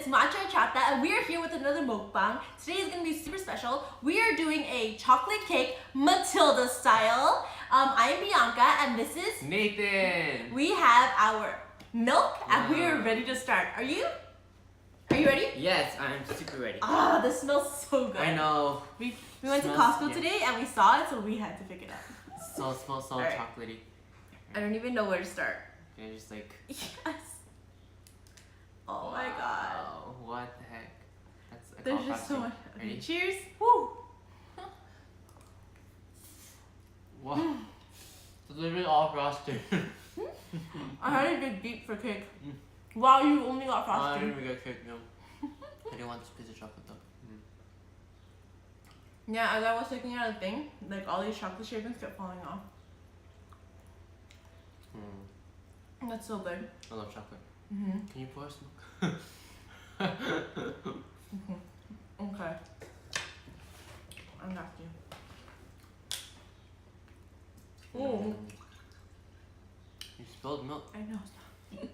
it's MatchaHorchata, and we are here with another mukbang. Today is going to be super special. We are doing a chocolate cake Matilda style. I am Bianca, and this is Nathan. We have our milk, and we are ready to start. Are you ready? Yes, I'm super ready. Ah, this smells so good. I know. We went to Costco today, and we saw it, so we had to pick it up. Smells so right. chocolatey. I don't even know where to start. Yeah, just like. Yes. Oh my god. What the heck? There's just so much. Okay, Ready? cheers. Woo. Wow. It's literally all frosted. I had a good deep for cake. Wow, you only got I frosting. didn't even get cake, no. I didn't want this piece of chocolate though. Yeah, as I was taking out the thing, like all these chocolate shavings kept falling off. That's so good. I love chocolate. Mhm. Can you pour some? Okay. I got you. Oh. You spilled milk. I know. It's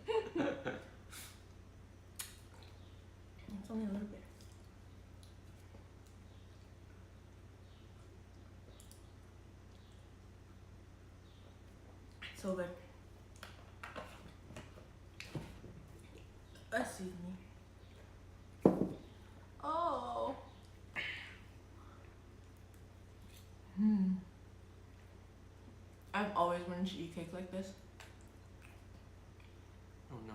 only a little bit. It's so good. Excuse me. Oh. I've always wanted to eat cake like this. Oh no.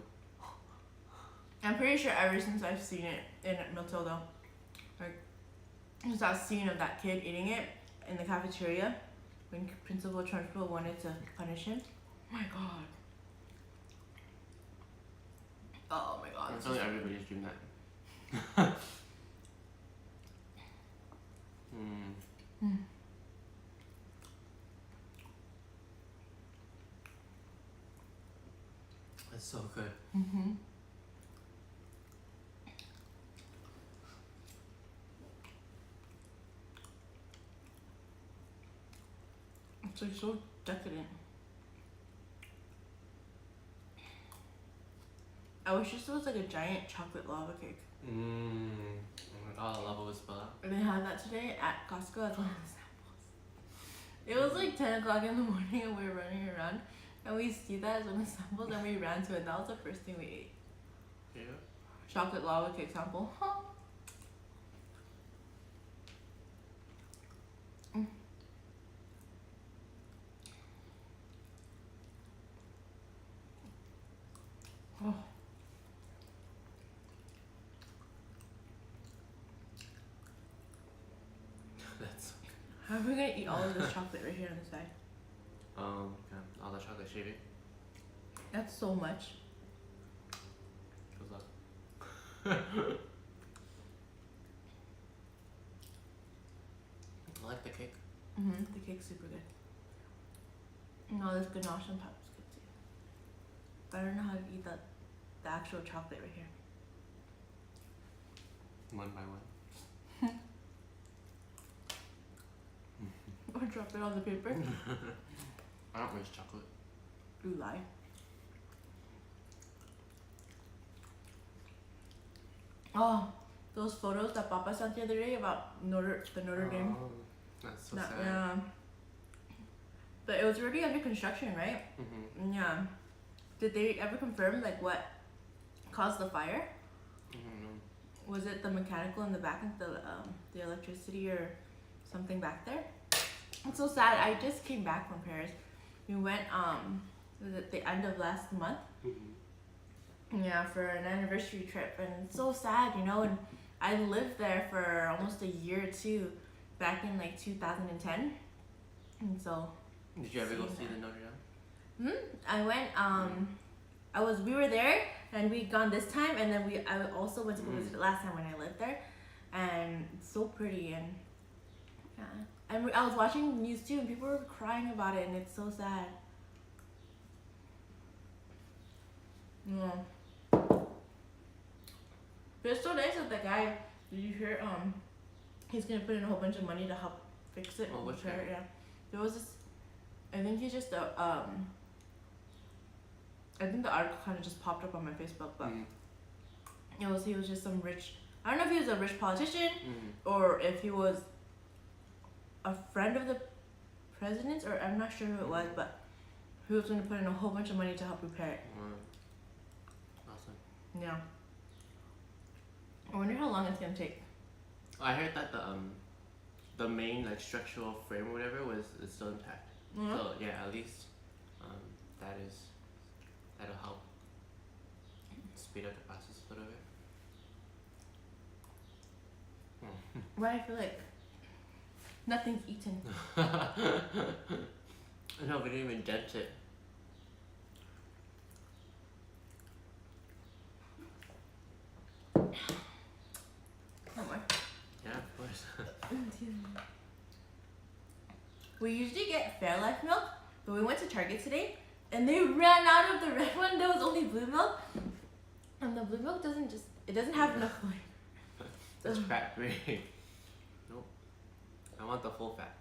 I'm pretty sure ever since I've seen it in Matilda, like, there's that scene of that kid eating it in the cafeteria when Principal Trunchbull wanted to punish him. Oh my god. Oh my god. I'm telling everybody's doing that. That's so good. It's like so decadent. I wish this was like a giant chocolate lava cake. All the lava was spilled out. And they had that today at Costco as one of the samples. It was like 10 o'clock in the morning and we were running around and we see that as one of the samples and we ran to it and that was the first thing we ate. Yeah. Chocolate lava cake sample. Huh. Oh. That's so good. How are we gonna eat all of this chocolate right here on the side? Yeah, all the chocolate shaving. That's so much. Goes up. I like the cake. The cake's super good. And all this ganache on top is good too. But I don't know how to eat the actual chocolate right here. One by one. Or drop it on the paper. I don't waste chocolate. You lie. Oh, those photos that Papa sent the other day about the Notre Dame. That's so That- sad. yeah. But it was already under construction, right? Yeah. Did they ever confirm like what caused the fire? Was it the mechanical in the back of the electricity or something back there? It's so sad. I just came back from Paris. We went was it the end of last month? Yeah, for an anniversary trip, and it's so sad, you know. And I lived there for almost a year or two, back in like 2010, and so. Did you ever go see the Notre Dame? I went. We were there, and we'd gone this time, and then I also went to go visit it last time when I lived there, and it's so pretty, and yeah. And I was watching news too, and people were crying about it, and it's so sad. Yeah. But it's so nice that the guy, did you hear, he's gonna put in a whole bunch of money to help fix it. Oh, which repair it, guy? yeah. There was this, I think he's just I think the article kind of just popped up on my Facebook, but he was just some rich. I don't know if he was a rich politician Mm-hmm. or if he was a friend of the president's, or I'm not sure who it was, but he was going to put in a whole bunch of money to help repair it. Awesome. Yeah. I wonder how long it's gonna take. I heard that the main like structural frame or whatever is still intact. Mm-hmm. So yeah, at least that'll help speed up the process a little bit. But I feel like nothing's eaten. No, we didn't even dent it. No more. Yeah, of course. We usually get Fairlife milk, but we went to Target today and they ran out of the red one. There was only blue milk, and the blue milk doesn't have enough flavor. That's fat free. Nope. I want the full fat.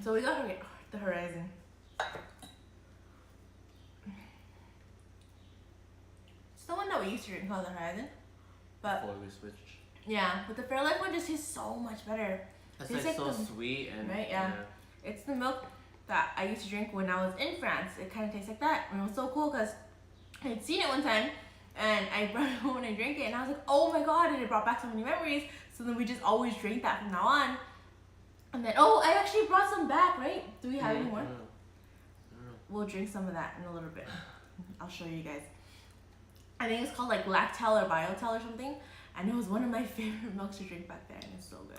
So we got the Horizon. It's the one that we used to drink called the Horizon, but Before we switched. yeah, but the Fairlife one just tastes so much better. That's Tastes like so the, sweet and right, yeah. It's the milk that I used to drink when I was in France. It kind of tastes like that, and it was so cool because I had seen it one time, and I brought it home and I drank it, and I was like, oh my god, and it brought back so many memories. So then we just always drink that from now on. And then, oh, I actually brought some back, right? Do we have any more? No. We'll drink some of that in a little bit. I'll show you guys. I think it's called like Lactel or Biotel or something. And it was one of my favorite milks to drink back there, and it's so good.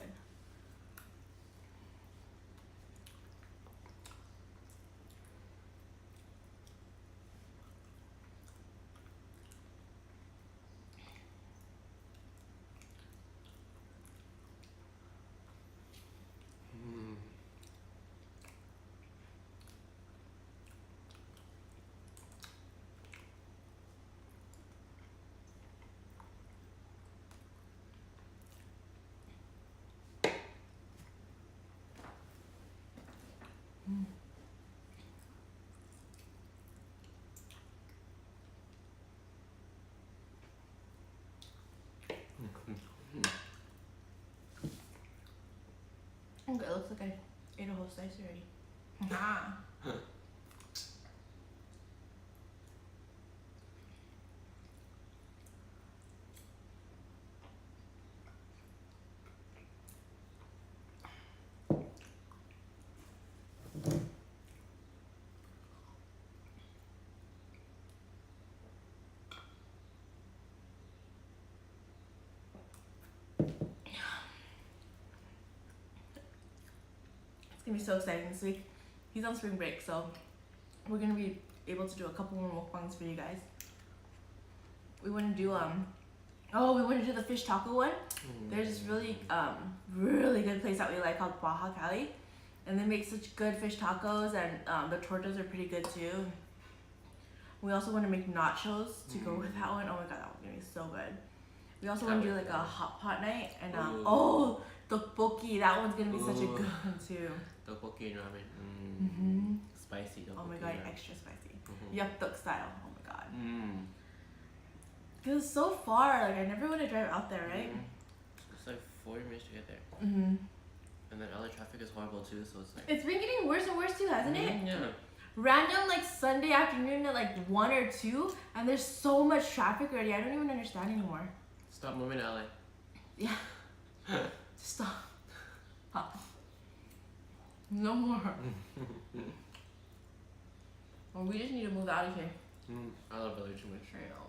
Okay, it looks like I ate a whole slice already. Ah. It's gonna be so exciting this week. He's on spring break, so we're gonna be able to do a couple more mukbangs for you guys. We want to do we want to do the fish taco one. There's this really good place that we like called Baja Cali, and they make such good fish tacos, and the tortas are pretty good too. We also want to make nachos to go with that one. Oh my god, that one's gonna be so good. We also want to do like a hot pot night, and tteokbokki, that one's gonna be such a good one too. Tteokbokki and ramen. Spicy tteokbokki. Oh my god, extra spicy. Yaptok style. Oh my god. It was so far. Like I never want to drive out there, right? It's like 40 minutes to get there. And then LA traffic is horrible too, so it's like. It's been getting worse and worse too, hasn't it? Yeah. Random like Sunday afternoon at like 1 or 2, and there's so much traffic already. I don't even understand anymore. Stop moving to LA. Yeah. Stop. No more. Well, we just need to move out of here. I love LA too much. I know.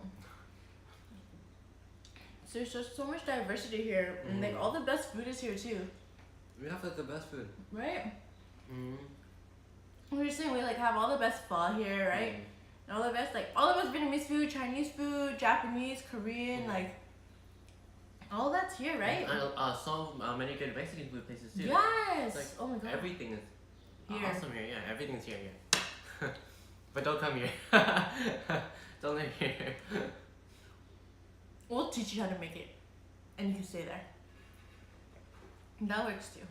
So there's just so much diversity here, and like all the best food is here too. We have like the best food. Right? We're just saying we like have all the best pho here, right? And all the best Vietnamese food, Chinese food, Japanese, Korean, like all that's here, right? And so many good Mexican food places too. Yes. Like, oh my god. Everything is Here. awesome here. Yeah, everything's here. Yeah. But don't come here. Don't live here. We'll teach you how to make it, and you can stay there. That works too.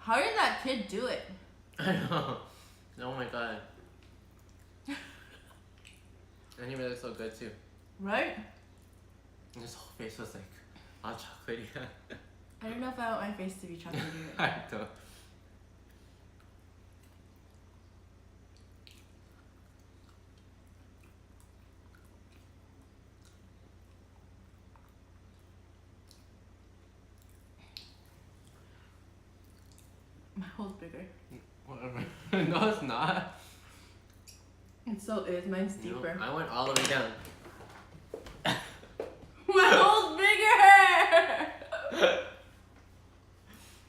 How did that kid do it? I know. Oh my god. And he looked so good too. Right? And his whole face was like all chocolatey. I don't know if I want my face to be chocolatey. I don't. My hole's bigger. Whatever. No, it's not. It so is. Mine's deeper. No, I went all the way down. My hole's bigger!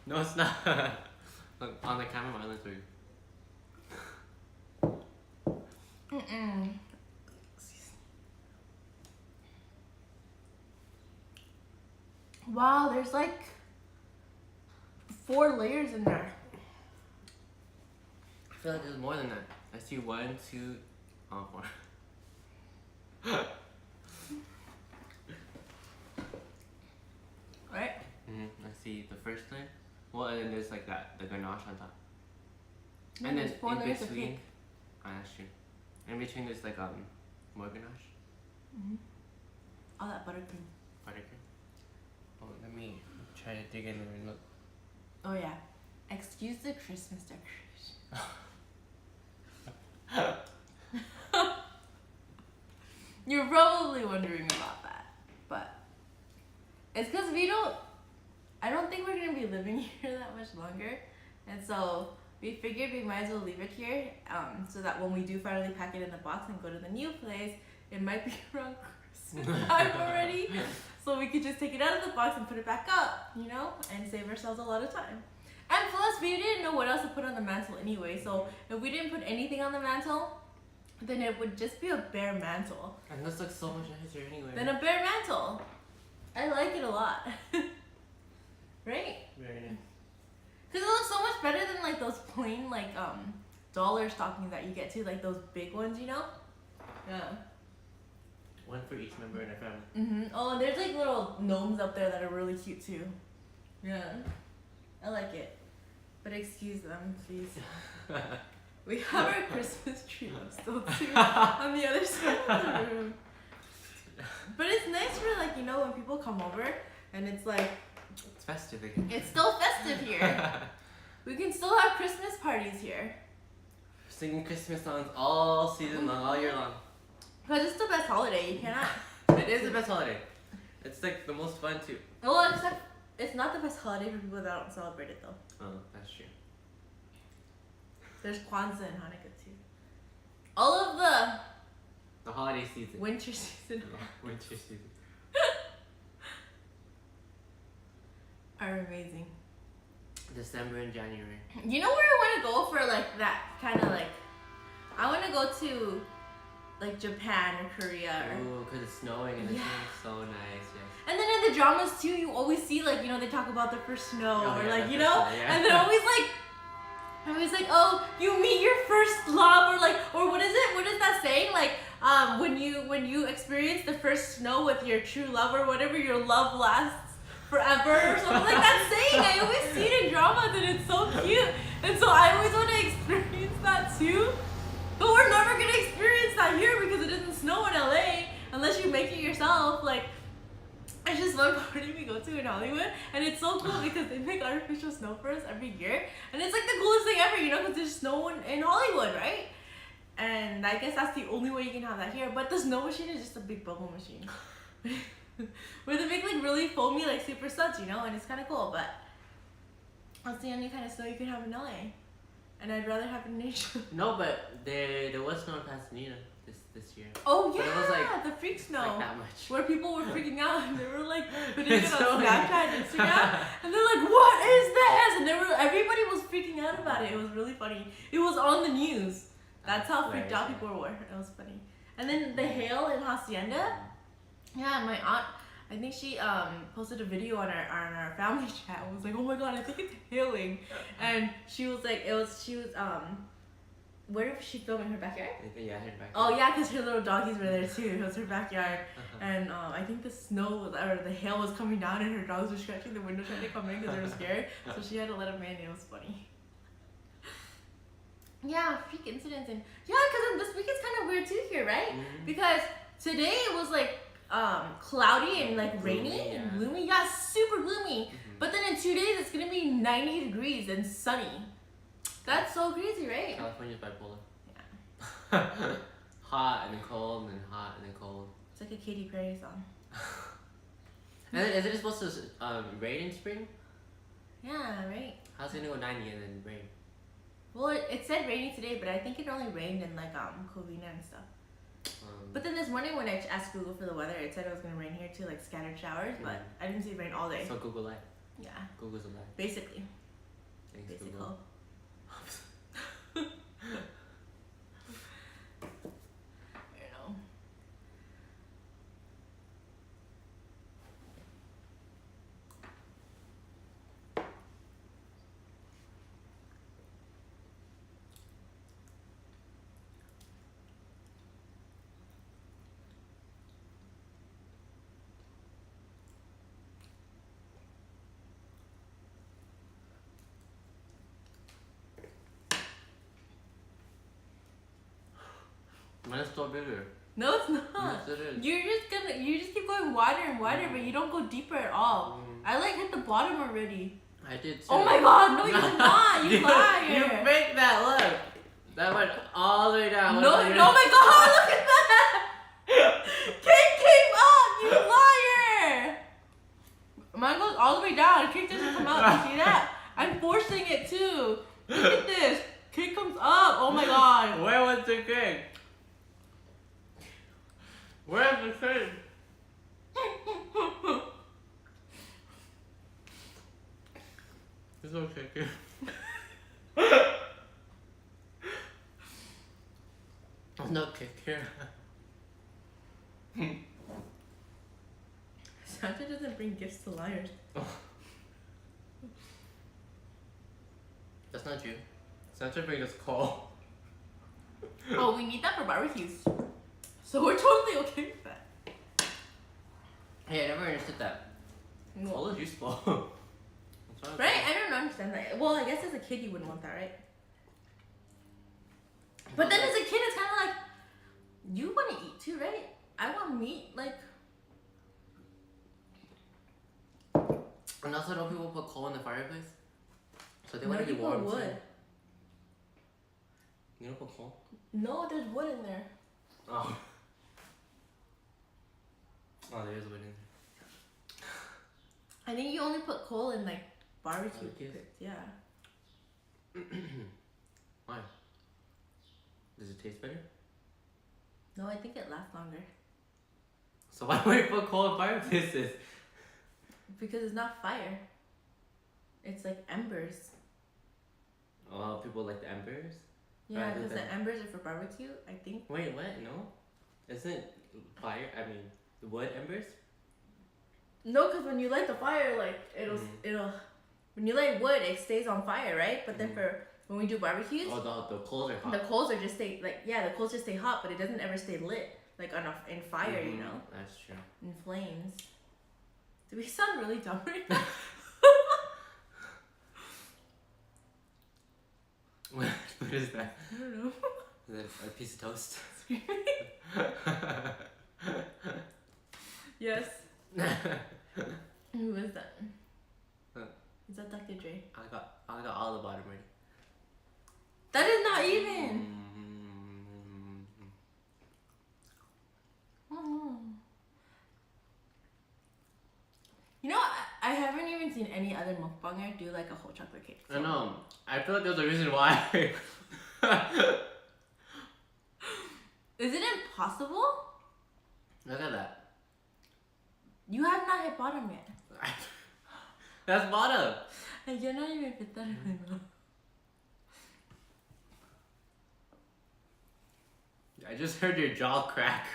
No, it's not. Look, on the camera, mine looks big. Mm-mm. Wow, there's like 4 layers in there. I feel like there's more than that. I see 1, 2, 4. Right? I see the first layer. Well, and then there's like that, the ganache on top. No, And then there's 4 in layers of between, cake. oh, that's true. In between there's like more ganache, All that buttercream. buttercream. Oh, let me try to dig in and look. Oh yeah. Excuse the Christmas decoration. You're probably wondering about that, but it's because I don't think we're gonna be living here that much longer, and so we figured we might as well leave it here, so that when we do finally pack it in the box and go to the new place, it might be around Christmas time already, so we could just take it out of the box and put it back up, you know, and save ourselves a lot of time. And plus, we didn't know what else to put on the mantle anyway, so if we didn't put anything on the mantle, then it would just be a bare mantle. And this looks so much nicer anyway. Then a bare mantle. I like it a lot. Right? Very nice. Because it looks so much better than like those plain like dollar stockings that you get too, like those big ones, you know? Yeah. One for each member in our family. Oh, and there's like little gnomes up there that are really cute too. Yeah. I like it. But excuse them, please. We have our Christmas tree up still too on the other side of the room. But it's nice for like, you know, when people come over and it's like, It's festive again. it's still festive here. We can still have Christmas parties here. Singing Christmas songs all season long, all year long. Because it's the best holiday, you cannot. It is the best holiday. It's like the most fun too. Well, except it's not the best holiday for people that don't celebrate it though. Oh, that's true. There's Kwanzaa and Hanukkah too. All of The holiday season. winter season Winter season. are amazing. December and January. You know where I want to go for like that kind of like, I want to go to like Japan or Korea. Or, Ooh, because it's snowing and it's Yeah. so nice, yes. and then in the dramas too, you always see like, you know, they talk about the first snow Oh, or yeah, like, the you first know, snow, yeah. and they're always like, oh, you meet your first love, or like, or what is it? What is that saying? Like, when you experience the first snow with your true love or whatever, your love lasts forever or something like that saying. I always see it in dramas and it's so cute, and so I always want to experience that too. But we're never gonna experience that here because it doesn't snow in LA unless you make it yourself. Like, it's just one party we go to in Hollywood, and it's so cool because they make artificial snow for us every year, and it's like the coolest thing ever, you know, because there's snow in Hollywood, right? And I guess that's the only way you can have that here. But the snow machine is just a big bubble machine, where they make like really foamy, like super suds, you know, and it's kind of cool. But that's the only kind of snow you can have in LA, and I'd rather have it in Asia. No, but there was snow in Pasadena this year. Oh But yeah, it was like- the freak snow. Like that much. Where people were freaking out and they were like putting it It's on so Snapchat and Instagram, and they're like, "What is this?" And everybody was freaking out about it. It was really funny. It was on the news. That's how freaked out people were. It was funny. And then the hail in Hacienda. Yeah, my aunt, I think she posted a video on our family chat. I was like, "Oh my god, I think it's hailing," and she was like, Where did she film in her backyard? Yeah, her backyard. Oh yeah, because her little doggies were there too. It was her backyard, and I think the snow was, or the hail was coming down, and her dogs were scratching the window trying to come in because they were scared. So she had to let them in. It was funny. Yeah, freak incidents, and yeah, because this week is kind of weird too here, right? Because today it was like cloudy and like rainy and gloomy. Yeah, super gloomy. But then in 2 days it's gonna be 90 degrees and sunny. That's so crazy, right? California's bipolar. Yeah. Hot and cold and hot and then cold. It's like a Katy Perry song. And is it supposed to rain in spring? Yeah, right. How's it gonna go 90 and then rain? Well, it said rainy today, but I think it only rained in like Covina and stuff. But then this morning when I asked Google for the weather, it said it was gonna rain here too, like scattered showers. But I didn't see rain all day. So Google lied. Yeah. Google's a lie. Basically. Thanks, Basic Google. hope. I don't know. Mine's still bigger. No, it's not. Yes, it is. You just keep going wider and wider, but you don't go deeper at all. I like hit the bottom already. I did too. Oh my god, no you did not, you liar. You faked that, look. That went all the way down. No, oh my god, look at that. Cake came up, you liar. Mine goes all the way down, cake doesn't come out, you see that? I'm forcing it too. Look at this, cake comes up, oh my god. Where was the cake? Where's the cake? There's no cake here. There's no cake here. Santa doesn't bring gifts to liars. That's not true. Santa brings us coal. Oh, we need that for barbecues. So we're totally okay with that. Hey, I never understood that. Coal is useful. Right? I don't understand that. Well, I guess as a kid you wouldn't want that, right? But then as a kid it's kind of like, you want to eat too, right? I want meat, like... And also, don't people put coal in the fireplace? So they No, want to be people warm would. too. You don't put coal? No, there's wood in there. Oh. Oh, there is wood in there. I think you only put coal in like barbecue pits, yeah. Why? Does it taste better? No, I think it lasts longer. So why would you put coal in fireplaces? Because it's not fire. It's like embers. Oh, people like the embers? Yeah, Rather because than- the embers are for barbecue, I think. Wait, what? No? Isn't fire, I mean, wood embers? No, because when you light the fire, like, it'll, when you light wood, it stays on fire, right? But then when we do barbecues, Oh, the coals are hot. the coals are just stay, like, yeah, the coals just stay hot, but it doesn't ever stay lit, like, in fire, you know? That's true. In flames. Do we sound really dumb right now? What is that? I don't know. Is that a piece of toast? Yes. Who is that? Huh. Is that Dr. Dre? I got all the bottom ready. That is not even. You know, I haven't even seen any other mukbanger do like a whole chocolate cake. I know. I feel like there's a reason why. Is it impossible? Look at that. You have not hit bottom yet. That's bottom. I cannot even fit that in my mouth. I just heard your jaw crack.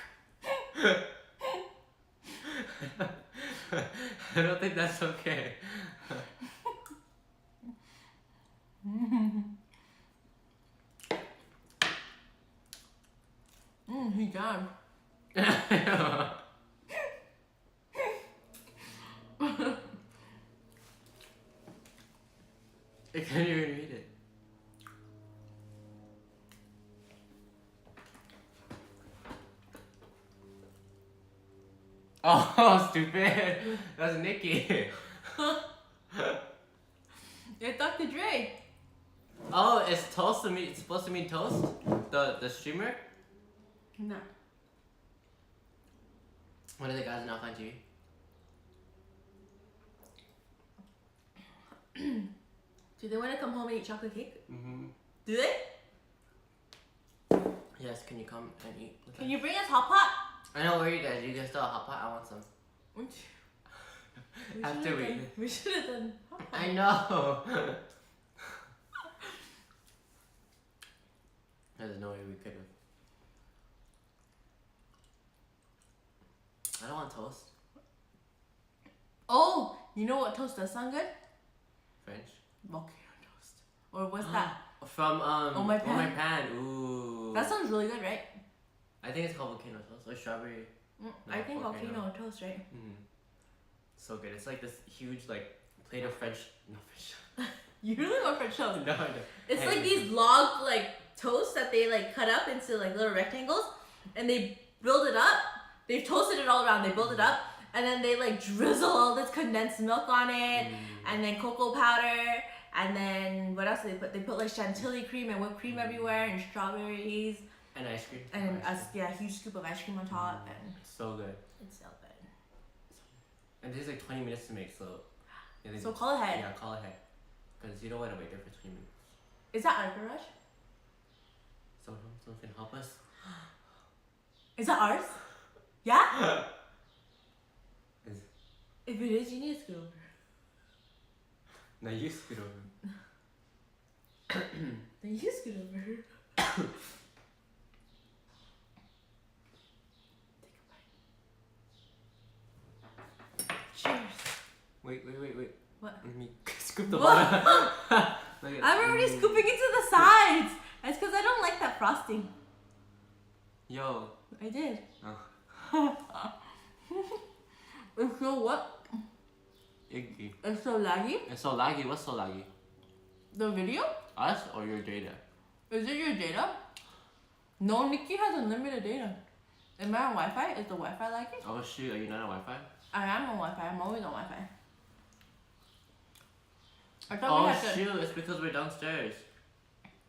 I don't think that's okay. He can. I can't even read it. Oh, stupid! That's Nikki. It's Dr. Dre. Oh, it's toast to me. It's supposed to mean toast. The streamer. No. What are the guys in Alpine TV? Do they want to come home and eat chocolate cake? Mm-hmm. Do they? Yes. Can you come and eat? With Can us? you bring us hot pot? I know where you guys. You guys still have hot pot. I want some. After We should have done hot pot. I know. There's no way we could have. I don't want toast. Oh, you know what toast does sound good? French. Volcano toast. Or what's that? From Oh My Pan? Oh My Pan. Ooh. That sounds really good, right? I think it's called volcano toast or strawberry. I think volcano. volcano toast, right? So good. It's like this huge like plate of French. No French. You really want French toast? No. It's Hey. like these log like toast that they like cut up into like little rectangles, and they build it up. They've toasted it all around. They build it up, and then they like drizzle all this condensed milk on it, and then cocoa powder, and then what else do they put? They put like chantilly cream and whipped cream everywhere, and strawberries, And ice cream. and Ice cream. a huge scoop of ice cream on top, and So good. it's so good. And it takes like 20 minutes to make, so. Yeah, So call ahead. Yeah, call ahead. Because you don't want to wait there for 20 minutes. Is that our garage? Someone can help us. Is that ours? Yeah? Is- If it is, you need to scoot over. No, you scoot over. Then you scoot over. Take a bite. Cheers. Wait. What? Let me scoop the What? bottom. Look at- I'm already scooping into the sides. That's because I don't like that frosting. Yo. I did. Oh. It's so what? Iggy. It's so laggy. It's so laggy. What's so laggy? The video? Us or your data? Is it your data? No, Nikki has unlimited data. Am I on Wi-Fi? Is the Wi-Fi laggy? Oh shoot, are you not on Wi-Fi? I am on Wi-Fi. I'm always on Wi-Fi. I thought we Oh had to... shoot, it's because we're downstairs.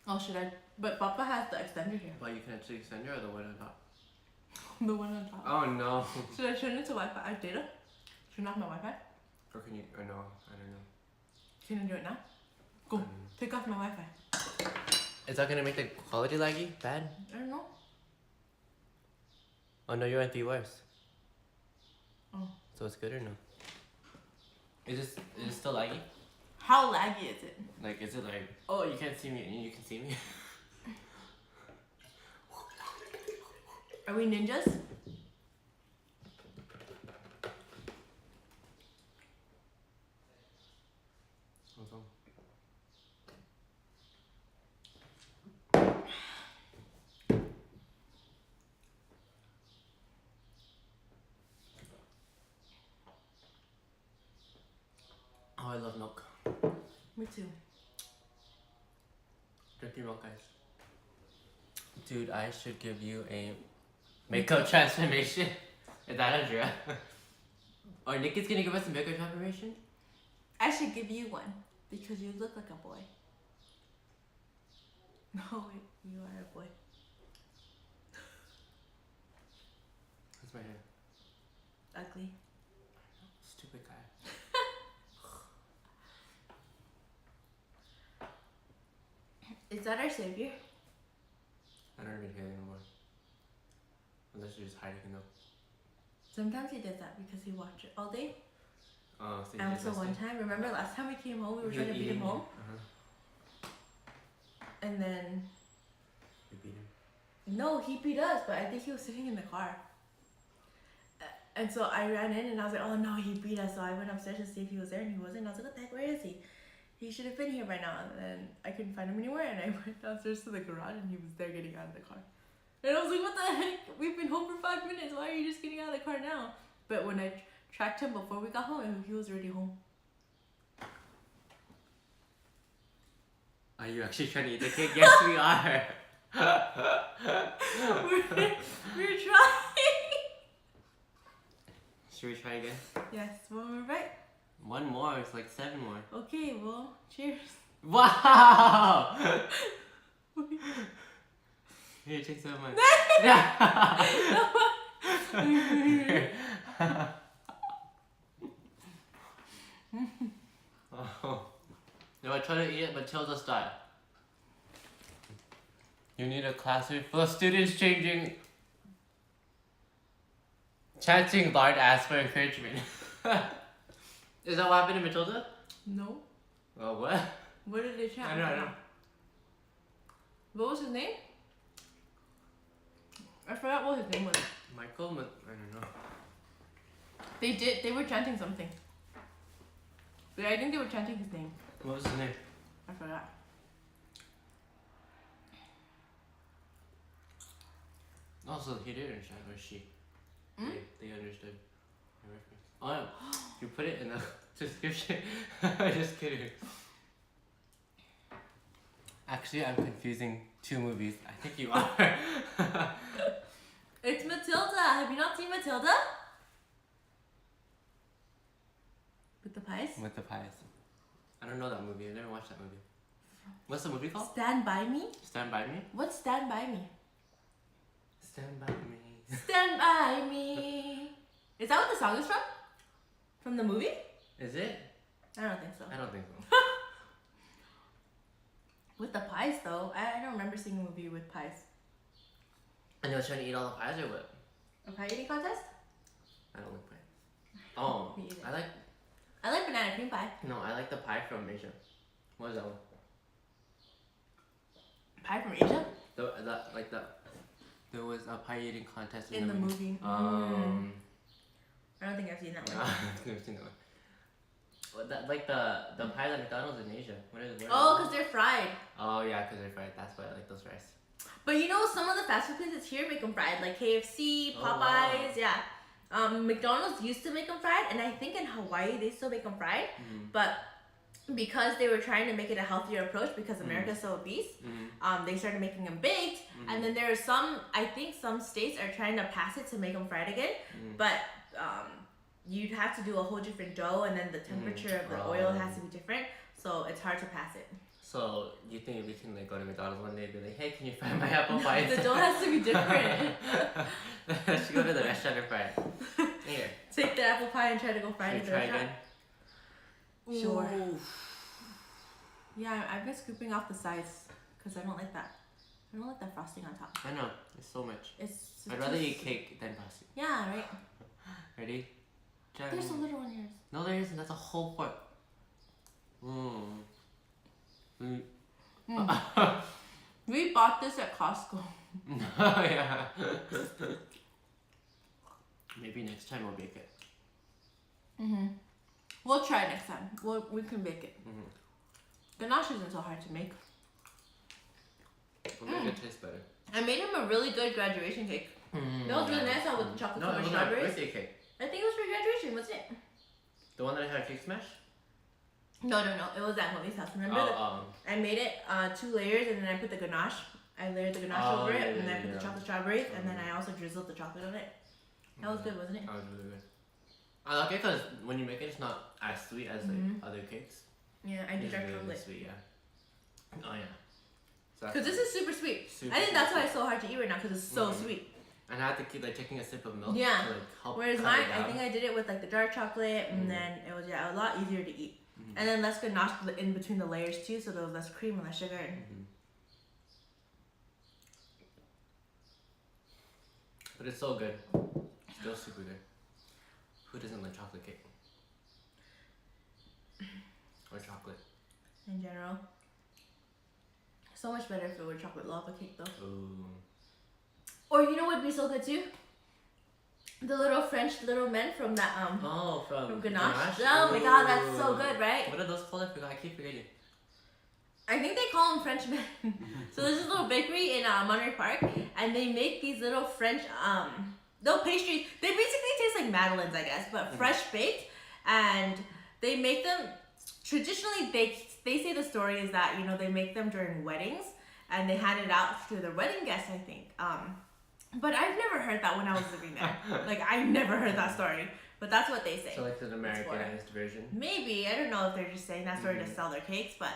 Oh, should I? But Papa has the extender here. But you can actually extend your or the one on top? The one on top. Oh no. Should I turn it to Wi-Fi? I have data. Turn off my Wi-Fi. Or can you, or no, I don't know. Can I do it now? Go. Take off my Wi-Fi. Is that gonna make the quality laggy? Bad? I don't know. Oh no, you're on 3 wires. Oh. So it's good or no? Is it still laggy? How laggy is it? Like, is it like, oh, you can't see me and you can see me? Are we ninjas? What's wrong? Oh, I love milk. Me too. Drink your milk, guys. Dude, I should give you a makeup transformation. Is that Andrea? Or Nikki's gonna give us a makeup transformation? I should give you one because you look like a boy. No, wait, you are a boy. That's my hair. Ugly. Stupid guy. Is that our savior? I don't even hear it anymore. Unless you're just hiding though. Sometimes he does that because he watched it all day. Oh, so And so one time, remember last time we came home, we were trying to beat him home? And then, You beat him. no, he beat us, but I think he was sitting in the car. And so I ran in and I was like, oh no, he beat us. So I went upstairs to see if he was there and he wasn't. And I was like, what the heck, where is he? He should have been here by now. And then I couldn't find him anywhere and I went downstairs to the garage and he was there getting out of the car. And I was like, what the heck? We've been home for 5 minutes. Why are you just getting out of the car now? But when I tracked him before we got home, he was already home. Are you actually trying to eat the cake? Yes, we are. We're trying. Should we try again? Yes, one more bite. One more. It's like 7 more. Okay, well, cheers. Wow! Here, take some of mine. Oh. No, I try to eat it Matilda style. You need a classroom full of students chanting lard ass for encouragement. Is that what happened in Matilda? No. Oh, what? What did they chant? I don't know. What was his name? I forgot what his name was. Michael? I don't know. They were chanting something. But I think they were chanting his name. What was his name? I forgot. Also, he did understand, or she. They understood. Oh, yeah. You put it in the description. Just kidding. Actually, I'm confusing 2 movies. I think you are. It's Matilda. Have you not seen Matilda? With the pies? With the pies. I don't know that movie. I never watched that movie. What's the movie called? Stand By Me? Stand By Me? What's Stand By Me? Stand By Me. Stand By Me. Is that what the song is from? From the movie? Is it? I don't think so. I don't think so. With the pies though. I don't remember seeing a movie with pies. And they was trying to eat all the pies or what? A pie eating contest? I don't like pie. Oh, Me either. I like banana cream pie. No, I like the pie from Asia. What is that one? Pie from Asia? There was a pie eating contest In the movie. I I don't think I've seen that one. I've never seen that one. Well, like the pie at McDonald's in Asia. What is it? Oh, because they're fried. Oh yeah, because they're fried. That's why I like those fries. But you know, some of the fast food places here make them fried, like KFC, Oh, Popeyes, wow. yeah. McDonald's used to make them fried, and I think in Hawaii they still make them fried. But because they were trying to make it a healthier approach, because America's so obese, they started making them baked. And then there are I think some states are trying to pass it to make them fried again. But you'd have to do a whole different dough, and then the temperature of the oil has to be different, so it's hard to pass it. So you think we can like go to McDonald's one day and be like, hey, can you fry my apple pie? The dough has to be different. Let's go to the restaurant and fry it. Here. Take the apple pie and try to go fry it Should in we the try restaurant. again? Sure. Ooh. Yeah, I've been scooping off the sides because I don't like that. I don't like that frosting on top. I know, it's so much. It's I'd rather eat cake than pasta. Yeah, right? Ready? There's a little one here. No, there isn't. That's a whole part. We bought this at Costco. Yeah. Maybe next time we'll bake it. We'll try next time. We can bake it. Ganache isn't so hard to make. We'll make it taste better. I made him a really good graduation cake. That was really nice with the chocolate covered it was my strawberries. birthday cake. I think it was for graduation, wasn't it? The one that I had cake smash? No. It was at Mommy's house. Remember? I made it 2 layers, and then I put the ganache. I layered the ganache over it, and then I put the chocolate strawberries, and then I also drizzled the chocolate on it. That was good, wasn't it? That was really good. I like it because when you make it, it's not as sweet as like other cakes. Yeah, I did It's dark really chocolate. sweet, yeah. Oh yeah. So Because this is super sweet. Super, I think that's super why it's so hard to eat right now, because it's so sweet. And I had to keep like taking a sip of milk Yeah. to like help. Whereas cut mine, it down. I think I did it with like the dark chocolate, and then it was a lot easier to eat. And then less ganache in between the layers too, so there was less cream and less sugar. But it's so good. Still super good. Who doesn't like chocolate cake? Or chocolate? In general. So much better if it were chocolate lava cake though. Ooh. Or you know what would be so good too? The little French little men from that from Ganache. Oh my god, that's so good, right? What are those called? I keep forgetting. I think they call them Frenchmen. So there's this little bakery in Monterey Park, and they make these little French little pastries. They basically taste like madeleines, I guess, but fresh baked, and they make them traditionally. They say the story is that they make them during weddings, and they hand it out to the wedding guests, I think. But I've never heard that when I was living there. Like I never heard that story. But that's what they say. So like an Americanized version? Maybe. I don't know if they're just saying that story to sell their cakes, but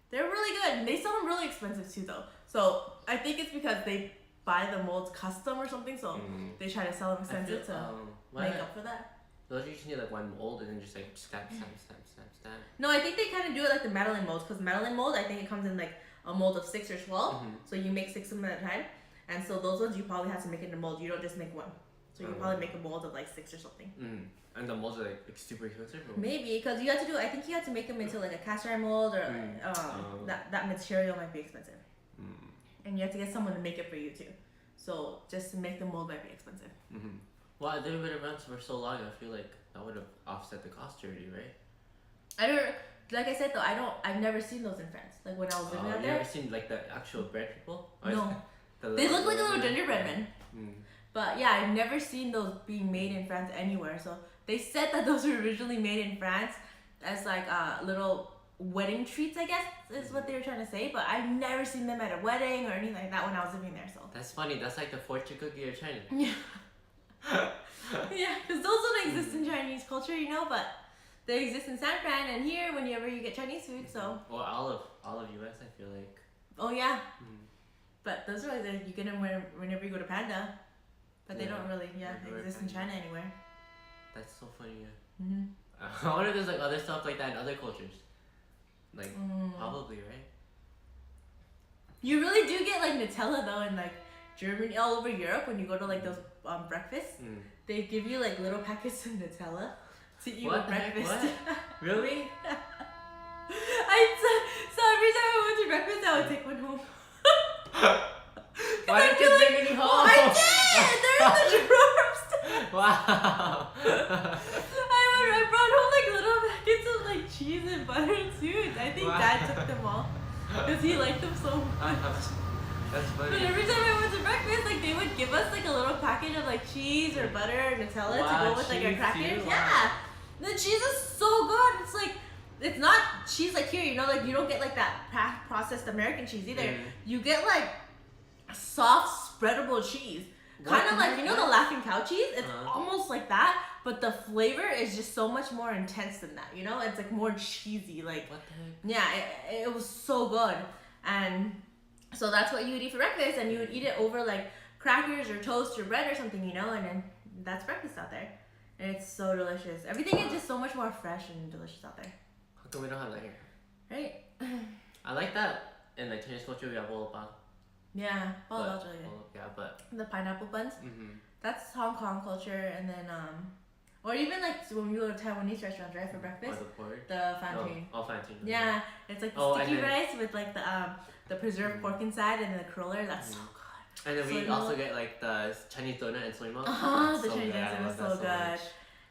they're really good. And they sell them really expensive too, though. So I think it's because they buy the molds custom or something, so they try to sell them expensive to make up for that. Those you just need like one mold and then just like stamp. No, I think they kind of do it like the Madeleine molds, because Madeleine mold, I think it comes in like a mold of 6 or 12, so you make 6 of them at a time. And so those ones you probably have to make in a mold. You don't just make one. So you probably make a mold of like 6 or something. And the molds are like super expensive? Or? Maybe, because you have to do, I think you have to make them into like a cast iron mold, or that material might be expensive. And you have to get someone to make it for you too. So just to make the mold might be expensive. Well, they've been around for so long, I feel like that would have offset the cost already, right? I don't, like I said though, I've never seen those in France. Like when I was living out there. You never seen like the actual bread people? No. They look like a little gingerbread men. But yeah, I've never seen those being made in France anywhere. So they said that those were originally made in France as like little wedding treats, I guess, is what they were trying to say. But I've never seen them at a wedding or anything like that when I was living there. So that's funny. That's like the fortune cookie of China. Yeah. Yeah, because those don't exist in Chinese culture, but they exist in San Fran and here whenever you get Chinese food. So or all of US, I feel like. Oh yeah. But those are like you get them whenever you go to Panda. But they don't really, exist in China anywhere. That's so funny, I wonder if there's like other stuff like that in other cultures. Like, probably, right? You really do get like Nutella though in like Germany, all over Europe when you go to like those breakfasts. They give you like little packets of Nutella to eat with breakfast. What? Really? So every time I went to breakfast, I would take one home. Why didn't you bring any home? Well, I did! They're in the drawers! Wow! I brought home like little packets of like cheese and butter too. I think Dad took them all. Because he liked them so much. That's funny. But every time I went to breakfast, like they would give us like a little package of like cheese or butter or Nutella to go with like our crackers. Yeah! The cheese is so good. It's like, it's not cheese like here, like you don't get like that processed American cheese either. You get like soft spreadable cheese. Kind of like, the Laughing Cow cheese? It's almost like that, but the flavor is just so much more intense than that, It's like more cheesy, like, what the heck? Yeah, it was so good. And so that's what you would eat for breakfast, and you would eat it over like crackers or toast or bread or something, and then that's breakfast out there. And it's so delicious. Everything is just so much more fresh and delicious out there. How come we don't have that here? Right? I like that in like Chinese culture we have bolopang. Yeah, that's really good. Yeah, but the pineapple buns. That's Hong Kong culture, and then or even like when we go to Taiwanese restaurants, right, for breakfast. The fanting. Oh, fanting. Yeah, it's like the sticky rice with like the preserved pork inside and the cruller. That's so good. And then we also get like the Chinese donut and soy milk. The Chinese donut is so good.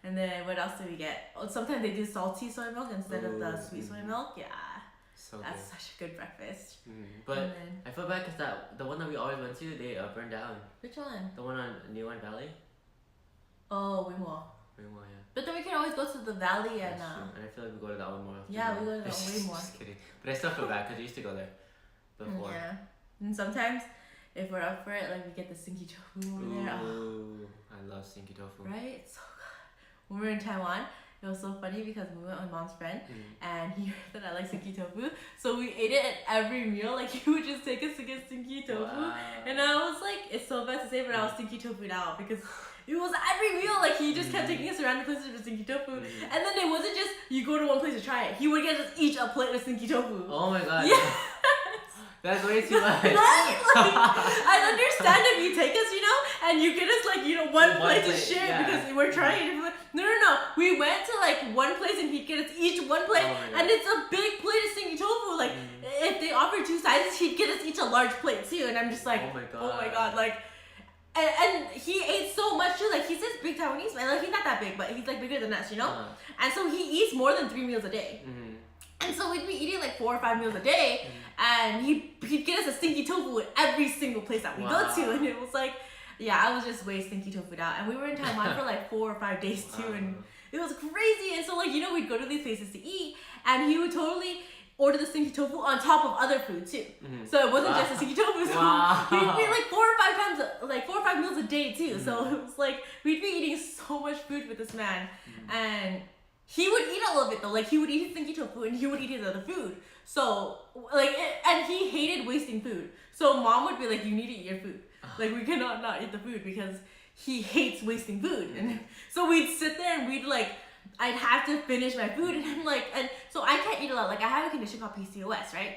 And then what else do we get? Oh, sometimes they do salty soy milk instead of the sweet soy milk. Yeah. So that's good. such a good breakfast. But I feel bad because the one that we always went to, they burned down. Which one? The one on Niwan Valley. Oh, Wingwall. Wingwall, yeah. But then we can always go to the valley and. And I feel like we go to that one more often. Yeah, we go to that one way more. Just kidding. But I still feel bad because we used to go there before. Yeah. And sometimes, if we're up for it, like we get the stinky tofu over there. Ooh, I love stinky tofu. Right? It's so good. When we were in Taiwan, it was so funny because we went with Mom's friend and he heard that I like stinky tofu. So we ate it at every meal. Like he would just take us to get stinky tofu. Wow. And I was like, it's so bad to say, but I was stinky tofu now because it was every meal. Like he just kept taking us around the places for stinky tofu. And then it wasn't just you go to one place to try it. He would get us each a plate of stinky tofu. Oh my god. Yeah. That's way too much. Right? Like, I understand if you take us, and you get us like, one plate to share because we're trying to. No. We went to like one place and he'd get us each one plate, and it's a big plate of stinky tofu. Like, if they offer 2 sizes, he'd get us each a large plate too. And I'm just like, oh my god, like. And he ate so much too. Like, he's this big Taiwanese man. Like, he's not that big, but he's like bigger than us, And so he eats more than 3 meals a day. And so we'd be eating like 4 or 5 meals a day, and he'd get us a stinky tofu at every single place that we go to, and it was like, yeah, I was just way stinky tofu'd out. And we were in Taiwan for like 4 or 5 days too, and it was crazy. And so like, you know, we'd go to these places to eat, and he would totally order the stinky tofu on top of other food too. So it wasn't just a stinky tofu. So we'd eat like 4 or 5 times, like 4 or 5 meals a day too. So it was like, we'd be eating so much food with this man, and he would eat all of it though. Like he would eat his stinky tofu and he would eat his other food. So like, and he hated wasting food. So mom would be like, you need to eat your food. Like we cannot not eat the food because he hates wasting food. And so we'd sit there and we'd like, I'd have to finish my food, and I'm like, and so I can't eat a lot. Like I have a condition called PCOS, right?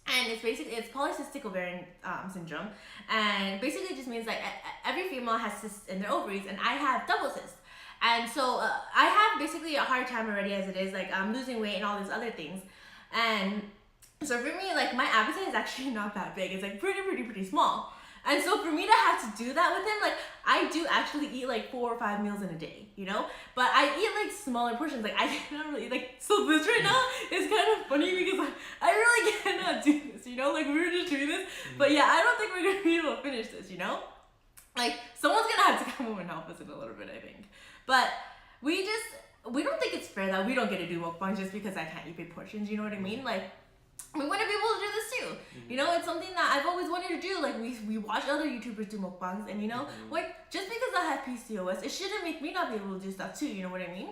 And it's basically, it's polycystic ovarian syndrome, and basically it just means like every female has cysts in their ovaries, and I have double cysts. And so I have basically a hard time already as it is. Like I'm losing weight and all these other things, and so for me, like my appetite is actually not that big. It's like pretty small. And so for me to have to do that with him, like I do actually eat like 4 or 5 meals in a day, you know? But I eat like smaller portions. Like I cannot really, like, so this right now is kind of funny because I really cannot do this, you know? Like we were just doing this, but yeah, I don't think we're gonna be able to finish this, you know? Like someone's gonna have to come over and help us in a little bit, I think. But we don't think it's fair that we don't get to do mukbang just because I can't eat big portions, you know what I mean? Like, we want to be able to do this too. You know, it's something that I've always wanted to do. Like we watch other YouTubers do mukbangs, and you know, like just because I have PCOS, it shouldn't make me not be able to do stuff too. You know what I mean?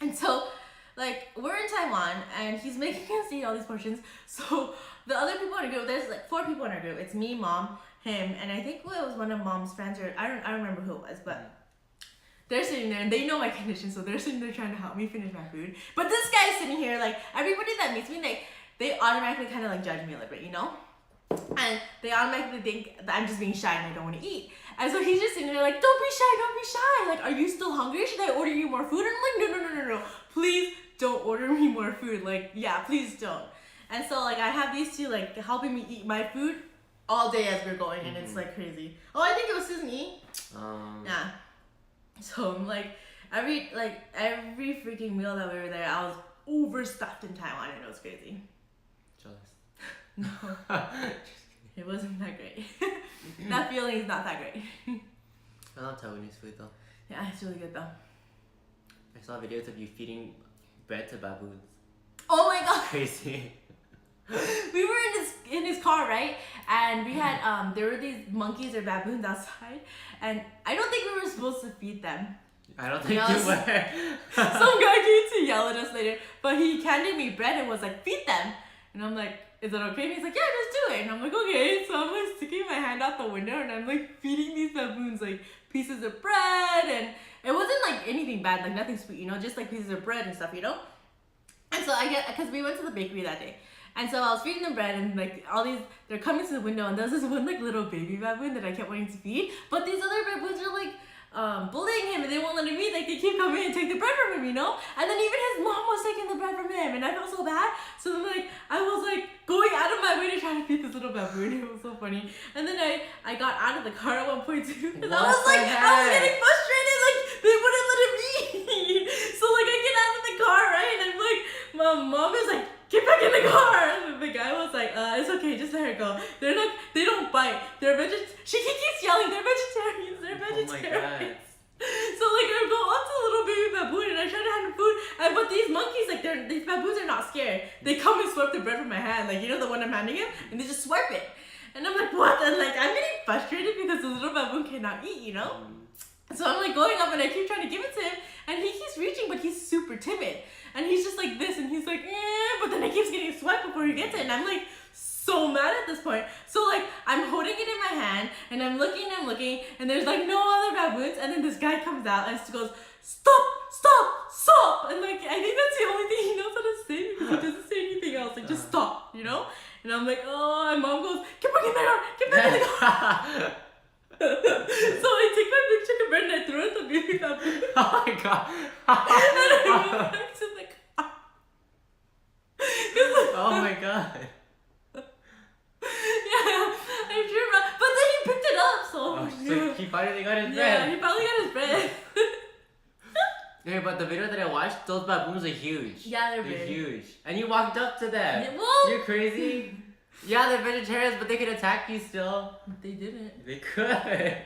And so, like we're in Taiwan, and he's making us eat all these portions. So the other people in our group, there's like 4 people in our group. It's me, mom, him, and I think it was one of mom's friends, or I don't remember who it was, but. They're sitting there and they know my condition, so they're sitting there trying to help me finish my food. But this guy's sitting here, like everybody that meets me, like they automatically kind of like judge me a little bit, you know? And they automatically think that I'm just being shy and I don't want to eat. And so he's just sitting there like, don't be shy. Like, are you still hungry? Should I order you more food? And I'm like, no. Please don't order me more food. Like, yeah, please don't. And so like I have these two like helping me eat my food all day as we're going, and it's like crazy. Oh, I think it was Susan E. Yeah. So I'm like, every freaking meal that we were there, I was overstuffed in Taiwan, and it was crazy. Jealous. No, it wasn't that great. That feeling is not that great. I love Taiwanese food though. Yeah, it's really good though. I saw videos of you feeding bread to baboons. Oh my god. Crazy. We were in his car, right? And we had there were these monkeys or baboons outside, and I don't think we were supposed to feed them. I don't think you were. Some guy came to yell at us later, but he handed me bread and was like, feed them. And I'm like, is it okay? And he's like, yeah, just do it. And I'm like, okay. So I'm like sticking my hand out the window, and I'm like feeding these baboons like pieces of bread, and it wasn't like anything bad, like nothing sweet, you know, just like pieces of bread and stuff, you know. And so because we went to the bakery that day. And so I was feeding them bread, and like all these, they're coming to the window, and there's this one like little baby baboon that I kept wanting to feed, but these other baboons are like bullying him, and they won't let him eat. Like they keep coming and take the bread from him, you know. And then even his mom was taking the bread from him, and I felt so bad. So then like I was like going out of my way to try to feed this little baboon. It was so funny. And then I got out of the car at one point too, because I was getting frustrated. Like they wouldn't let him eat. So like I get out of the car, right, and I'm like, my mom is like, get back in the car! And the guy was like, it's okay, just let her go. They don't bite. They're she keeps yelling, they're vegetarians. Oh my god. So like I go up to the little baby baboon, and I try to hand him food, but these monkeys, like these baboons are not scared. They come and swipe the bread from my hand, like you know the one I'm handing him, and they just swipe it. And I'm like, what? And like I'm getting frustrated because the little baboon cannot eat, you know? So I'm like going up, and I keep trying to give it to him, and he keeps reaching, but he's super timid. And he's just like this, and he's like, but then he keeps getting swiped before he gets it, and I'm like so mad at this point. So like I'm holding it in my hand, and I'm looking, and there's like no other baboons, and then this guy comes out and goes, stop, and like I think that's the only thing he knows how to say, because he doesn't say anything else, like just stop, you know? And I'm like, oh, and mom goes, get back in the car. So I take my big chicken bread and I throw it at the baby baboon. Oh my god. And I went back to the car. Oh my god. Yeah, I drew it, but then he picked it up, so. So he finally got his bread. Yeah, he finally got his bread. Hey, but the video that I watched, those baboons are huge. Yeah, they're They're big. huge. And you walked up to them. Yeah, well- You're crazy. Yeah, they're vegetarians, but they could attack you still. They didn't. They could.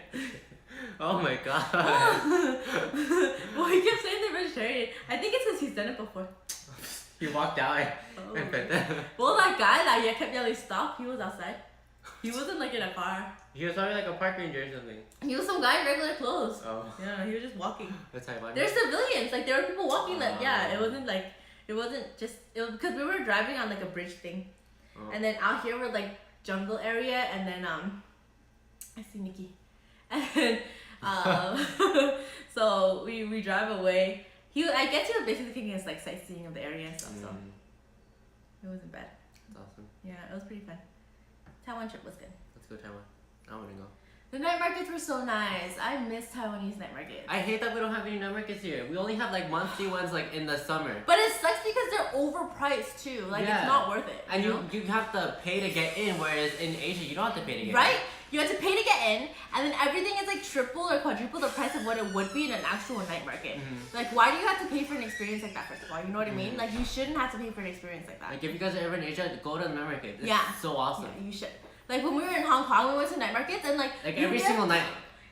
Oh my god. Well, he kept saying they're vegetarian. I think it's because he's done it before. He walked out and Oh. fed them. Well, that guy that kept yelling stop, he was outside. He wasn't like in a car. He was probably like a park ranger or something. He was some guy in regular clothes. Oh. Yeah, he was just walking. That's Taiwan. There's civilians, like there were people walking. Like yeah, Oh. it wasn't just because we were driving on like a bridge thing, Oh. and then out here we're like jungle area, and then I see Nikki, and so we drive away. I guess he was basically thinking it's like sightseeing of the area and stuff. So it wasn't bad. That's awesome. Yeah, it was pretty fun. Taiwan trip was good. Let's go Taiwan. I want to go. The night markets were so nice. I miss Taiwanese night markets. I hate that we don't have any night markets here. We only have like monthly ones like in the summer. But it sucks because they're overpriced too. Like Yeah. it's not worth it. And know? you have to pay to get in, whereas in Asia you don't have to pay to get in. Right? You have to pay to get in, and then everything is like triple or quadruple the price of what it would be in an actual night market. Like, why do you have to pay for an experience like that, first of all? You know what I mean? Like, you shouldn't have to pay for an experience like that. Like if you guys are ever in Asia, go to the night market. It's Yeah. so awesome. Yeah, you should. Like, when we were in Hong Kong, we went to night markets, and like Every single night.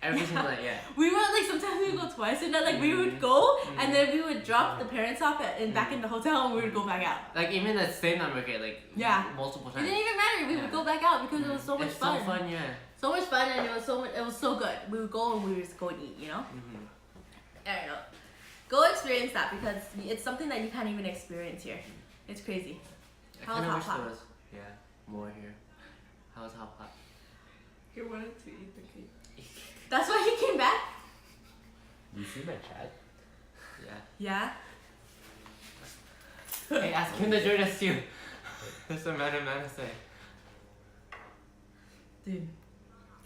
Every Yeah. single night, yeah. we were like, sometimes we would go twice, and then like we would go, and then we would drop the parents off back in the hotel, and we would go back out. Like even the same night market, like Yeah. multiple It times. didn't even matter. We would go back out because it was so much it's fun. so fun, yeah. So much fun, and it was so good. We would go and we would just go and eat, you know? I don't know. Go experience that because it's something that you can't even experience here. It's crazy. I How's kind of Hot wish Pot? there was, more here. How's Hot Pot? He wanted to eat the cake. That's why he came back? You see my chat? Yeah. Yeah. Hey, ask him to join us too. There's some random man to say. Dude.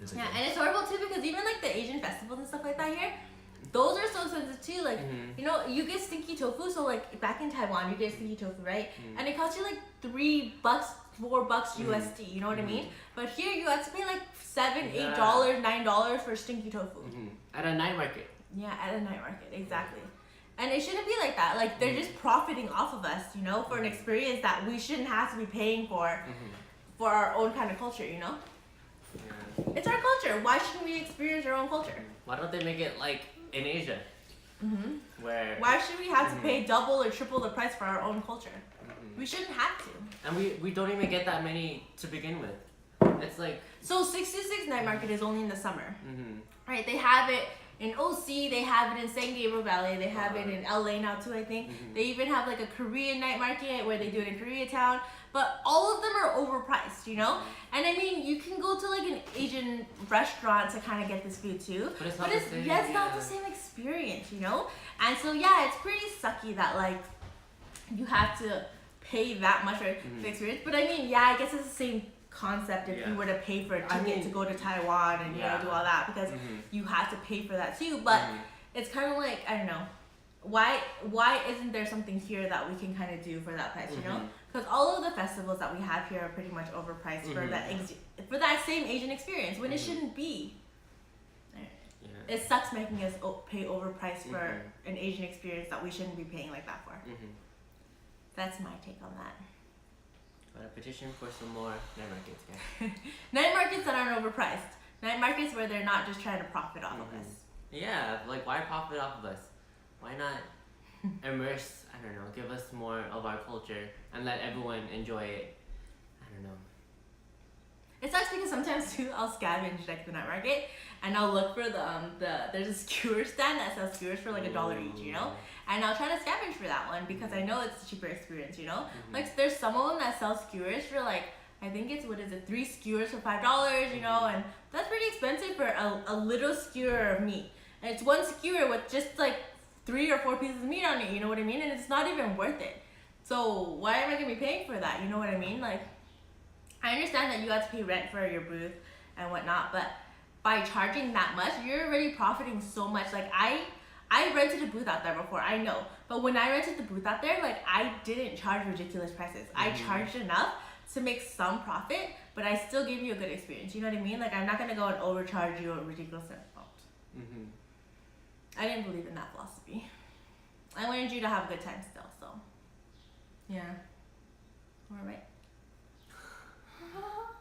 It's Yeah, okay. and it's horrible too because even like the Asian festivals and stuff like that here, those are so expensive too. Like, you know, you get stinky tofu. So like back in Taiwan, you get stinky tofu, right? And it costs you like $3, $4 USD. You know what I mean? But here you have to pay like $7, Yeah. $8, $9 for stinky tofu. At a night market. Yeah, at a night market, exactly. And it shouldn't be like that. Like they're just profiting off of us, you know, for an experience that we shouldn't have to be paying for our own kind of culture, you know? Yeah. It's our culture. Why shouldn't we experience our own culture? Why don't they make it like in Asia? Where Why should we have to pay double or triple the price for our own culture? We shouldn't have to. and we don't even get that many to begin with. It's like So 66 Night Market is only in the summer. Right? They have it in OC, they have it in San Gabriel Valley, they have it in LA now too, I think. They even have like a Korean night market where they do it in Koreatown. But all of them are overpriced, you know? And I mean, you can go to like an Asian restaurant to kind of get this food too. But it's not it's, the same, yeah, it's not yeah. the same experience, you know? And so yeah, it's pretty sucky that like you have to pay that much for the experience. But I mean, yeah, I guess it's the same concept if you were to pay for a ticket to go to Taiwan and you know do all that because you have to pay for that too. But it's kind of like, I don't know, why isn't there something here that we can kind of do for that price, you know? Because all of the festivals that we have here are pretty much overpriced for that same Asian experience when it shouldn't be. It sucks making us pay overpriced for an Asian experience that we shouldn't be paying like that for. That's my take on that. But a petition for some more night markets, guys. Night markets that aren't overpriced. Night markets where they're not just trying to profit off of us. Yeah, like why profit off of us? Why not immerse, I don't know, give us more of our culture and let everyone enjoy it? I don't know. It sucks because sometimes too I'll scavenge like the night market and I'll look for there's a skewer stand that sells skewers for like $1 each, you know? And I'll try to scavenge for that one because I know it's a cheaper experience, you know? Like there's some of them that sell skewers for like, I think it's, 3 skewers for $5, you know? And that's pretty expensive for a little skewer of meat. And it's one skewer with just like 3 or 4 pieces of meat on it, you know what I mean? And it's not even worth it. So why am I gonna be paying for that? You know what I mean? Like, I understand that you have to pay rent for your booth and whatnot, but by charging that much, you're already profiting so much. Like I rented a booth out there before, I know. But when I rented the booth out there, like I didn't charge ridiculous prices. I charged enough to make some profit, but I still gave you a good experience. You know what I mean? Like I'm not gonna go and overcharge you a ridiculous amount. I didn't believe in that philosophy. I wanted you to have a good time still, so. Yeah. Alright.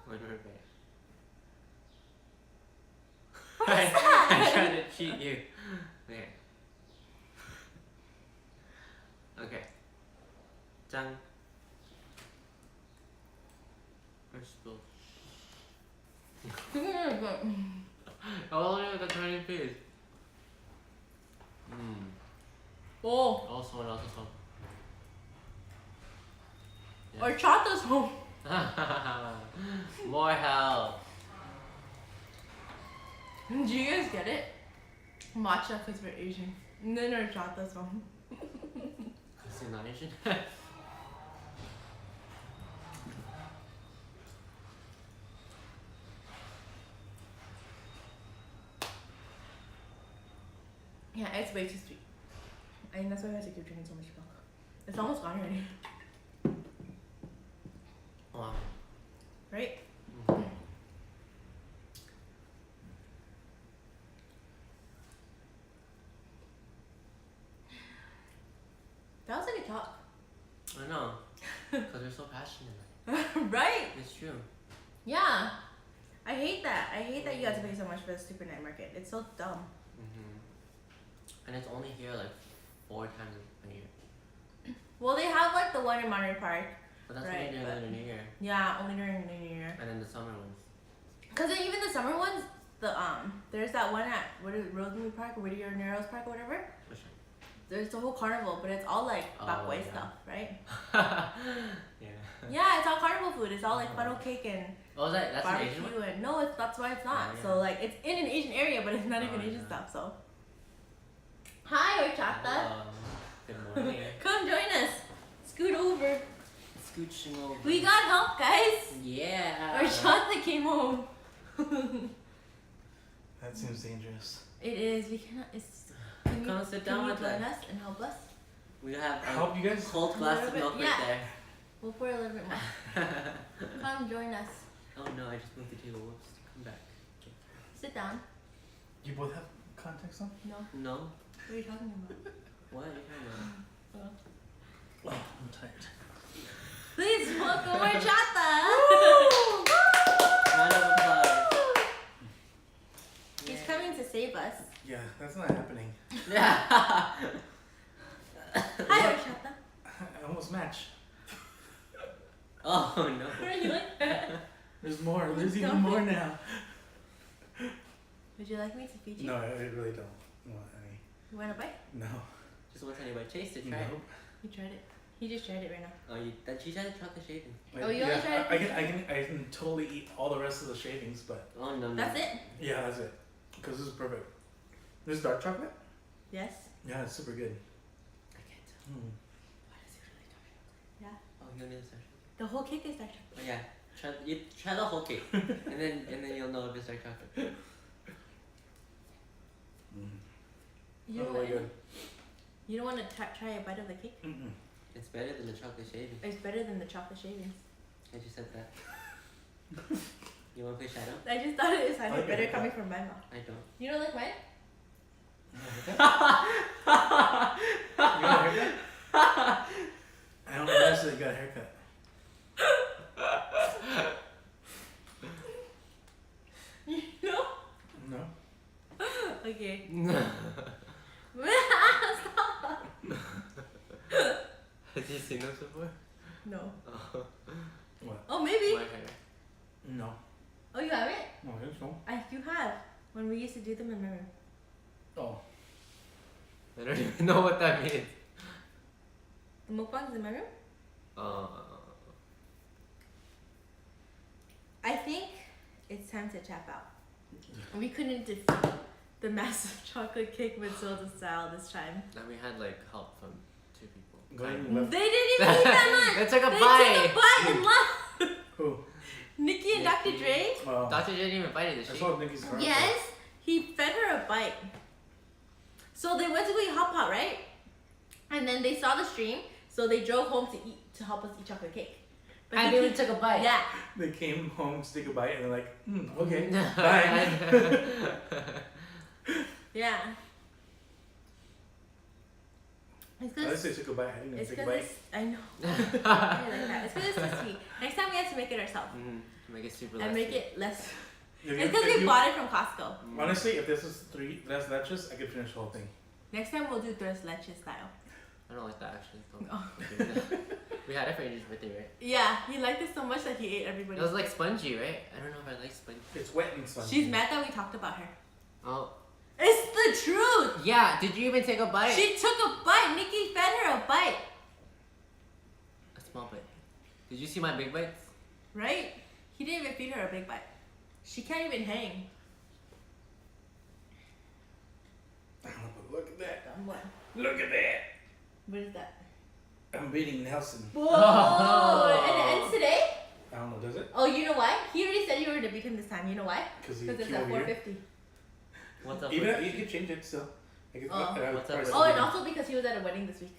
When we're back. What is that? I'm trying to cheat you. Okay. Okay. 짠. First spill. Oh, look at the tiny piece. Oh, Oh, someone else's home. horchata's home. More help. Do you guys get it? Matcha because we're Asian. And then horchata's home. Is he not Asian? Yeah, it's way too sweet. I think that's why I have to keep drinking so much milk. It's almost gone already. Wow. Right? That was like a talk. I know. Because we're so passionate. Right? It's true. Yeah. I hate that. I hate that you have to pay so much for the stupid night market. It's so dumb. And it's only here like 4 times a year. Well, they have like the one in Monterey Park. But that's Right, only during but- the New Year. Yeah, only during the New Year. And then the summer ones. Cause then even the summer ones, there's that one at Rosemary Park or Whittier Narrows Park or whatever. Which There's the whole carnival, but it's all like bak Oh, way yeah. stuff, right? Yeah. Yeah, it's all carnival food. It's all like funnel cake and Oh, that's an Asian barbecue one? and no, that's why it's not. Oh, yeah. So like it's in an Asian area, but it's not even Oh, Asian yeah. stuff. So hi, horchata. Good morning. Come join us. Scoot over. Scooching over. We got help, guys. Yeah. Horchata came home. That seems dangerous. It is. We cannot. Can Come sit down you with join us. us and help us? We have a Help you guys? cold glass of A little milk bit, right yeah. there. We'll pour a little bit more. Come join us. Oh no, I just moved the table. Whoops. Come back. Sit down. You both have contacts on? No. No? What are you talking about? What are you talking about? Oh, I'm tired. Please welcome horchata. Round of applause. He's coming to save us. Yeah, that's not happening. Yeah. Hi, horchata. I almost match. Oh no. What are you like that? There's more. There's Stop even more it. now. Would you like me to feed you? No, I really don't want any. You want a bite? No. Just want anybody taste it, try No. it. He tried it. He just tried it right now. Oh, she tried the chocolate shaving. Oh, you only tried it? I can totally eat all the rest of the shavings, but Oh no, no. That's it? yeah, that's it. Because this is perfect. This is dark chocolate? Yes. Yeah, it's super good. I can't tell. What is it really dark chocolate? Yeah. Oh, you need to start. The whole cake is dark chocolate. Oh yeah. Try the whole cake. and then you'll know if it's dark chocolate. You don't, really want, good. you don't want to try a bite of the cake? Mm-mm. It's better than the chocolate shaving. It's better than the chocolate shavings. I just said that. You wanna play Shadow? I just thought it sounded Okay. better coming from my mouth. I don't. You don't like mine? You got a haircut? I don't know if you got a haircut. You know? No? Okay. Stop. Have you seen those before? No. Oh. What? Oh, maybe. My hair. No. Oh, you haven't? No, I think so. You have. When we used to do them in my room. Oh. I don't even know what that means. The mukbangs in my room? I think it's time to tap out. We couldn't defeat the massive chocolate cake Matilda style this time. And we had like help from 2 people. Glenn left. They didn't even eat that much! They took a They bite! took a bite and left! Who? Nikki and Dr. Dre? Oh. Doctor didn't even bite it, did I she? saw Nikki's car. Yes! He fed her a bite. So they went to go eat hot pot, right? And then they saw the stream, so they drove home to help us eat chocolate cake. But And he they even took a bite. Yeah. They came home to take a bite and they're like, okay, bye. Yeah. It's At least because they took a bite. I didn't even it's take a because bite. I know. I like that. It's because it's too sweet. Next time we have to make it ourselves Make it super and less make sweet. it less. If It's you- because if we you- bought it from Costco. Honestly, if this is 3 tres leches, I could finish the whole thing. Next time we'll do tres leches style. I don't like that actually. Don't Oh. do that. We had it for Angel's birthday, right? Yeah, he liked it so much that he ate everybody. It was like spongy, right? I don't know if I like spongy. It's wet and spongy. She's mad that we talked about her. Oh. It's the truth. Yeah, did you even take a bite? She took a bite. Nikki fed her a bite, A small bite. Did you see my big bites? right? He didn't even feed her a big bite. She can't even hang. I don't know, but look at that. What? Look at that. What is that? I'm beating Nelson. Whoa! And it ends today? I don't know, does it? Oh, you know why? He already said you were gonna beat him this time. You know why? Because Because it's came at over here. 450. What's up? Even with- if you could change it still. I could, Oh. I would What's up probably with- still Oh, and beat him. also because he was at a wedding this week.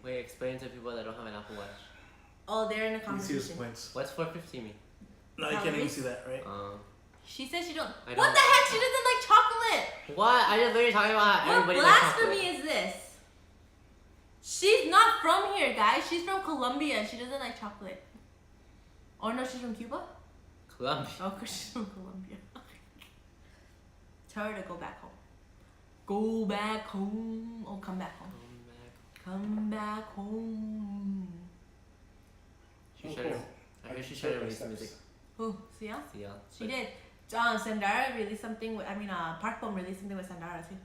Wait, explain to people that don't have an Apple Watch. Oh, they're in a You can see the conversation. squints. What's 450 mean? No, you can't even see that, right? She says she don't. I What don't- the heck? She doesn't like chocolate. What? I just literally talking about how What everybody likes chocolate. blasphemy is this? She's not from here, guys. She's from Colombia and she doesn't like chocolate. Oh no, she's from Cuba? Colombia. Oh, because she's from Colombia. Tell her to go back home. Go back home. Oh, come back home. Come back home. She should have. I heard she should have released music. Who? Sia? Yeah. She did. Sandara released something with, Park Bom released something with Sandara too.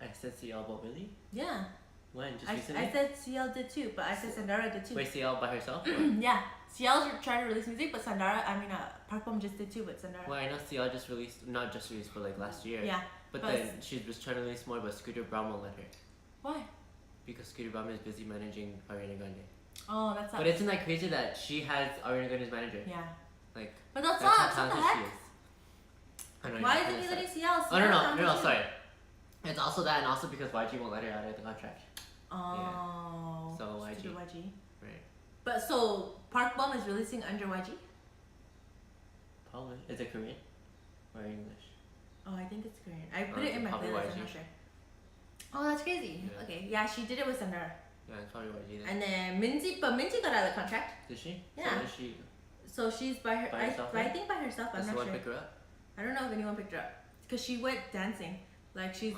I said CL, but really? Yeah. When? Just I recently? said CL did too, but I said Sandara did too. Wait, CL by herself? Yeah. CL's trying to release music, but Park Bom just did too with Sandara. Well, I know CL just released, not just released, but like last year. Yeah. But but- then she was trying to release more, but Scooter Braun won't let her. Why? Because Scooter Braun is busy managing Ariana Grande. Oh, that's not. But isn't that crazy that she has Ariana Grande's manager? Yeah. Like, But that's that's not. how What the talented she heck? is. I know, Why you're isn't he kinda letting sad. CL? Oh, no, CL no, too. sorry. It's also that, and also because YG won't let her out of the contract. Oh. So YG. Stupid YG. Right. But so Park Bom is releasing under YG? Probably. Is it Korean? Or English? Oh, I think it's Korean. I put Oh, it in my probably playlist. I'm YG. not sure. Oh, that's crazy. Yeah. Okay, yeah, she did it with Sandara. Yeah, it's probably YG then. And then Minzy got out of the contract. Did she? Yeah. So is she? So she's by her. By herself, I right? think by herself. I'm Does not someone sure. pick her up? I don't know if anyone picked her up because she went dancing. Like she's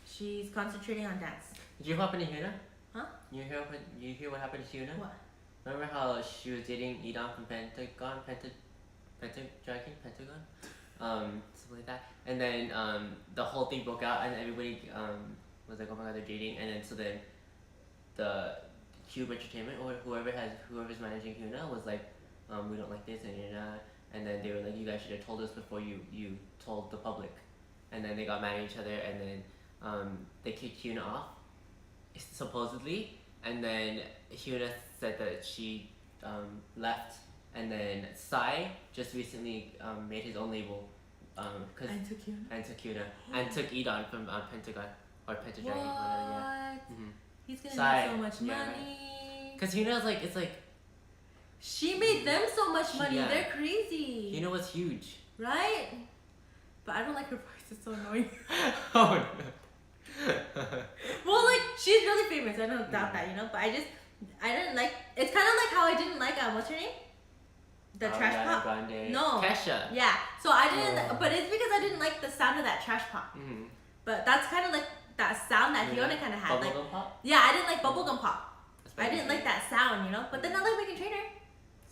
she's concentrating on dance. Did you happen to hear that? Huh? You hear what happened to Hyuna? What? Remember how she was dating Edon from Pentagon? Something like that. And then the whole thing broke out, and everybody was like, "Oh my god, they're dating." And then so then the Cube Entertainment or whoever's managing Hyuna was like, "We don't like this," and then they were like, "You guys should have told us before you told the public." And then they got mad at each other, and then they kicked Hyuna off, supposedly. And then Hyuna said that she left, and then Psy just recently made his own label, cause And took you. and took Hyuna and took Edon from Pentagon or Pentagon, What? whatever. Yeah. He's gonna Psy, make so much yeah. money. Cause Hyuna's like it's like She made them so much money. Yeah. They're crazy. Hyuna was huge. Right? But I don't like her voice. It's so annoying. Oh no. Well, like she's really famous. I don't doubt that, But I didn't like. It's kind of like how I didn't like what's her name? The trash Ariana pop. Grande. No. Kesha. Yeah. So I didn't. Oh. But it's because I didn't like the sound of that trash pop. Mm-hmm. But that's kind of like that sound that Fiona kind of had. Like, Bubblegum pop. yeah, I didn't like bubblegum pop. That's I what didn't you like think. that sound, But then I like Megan Trainor.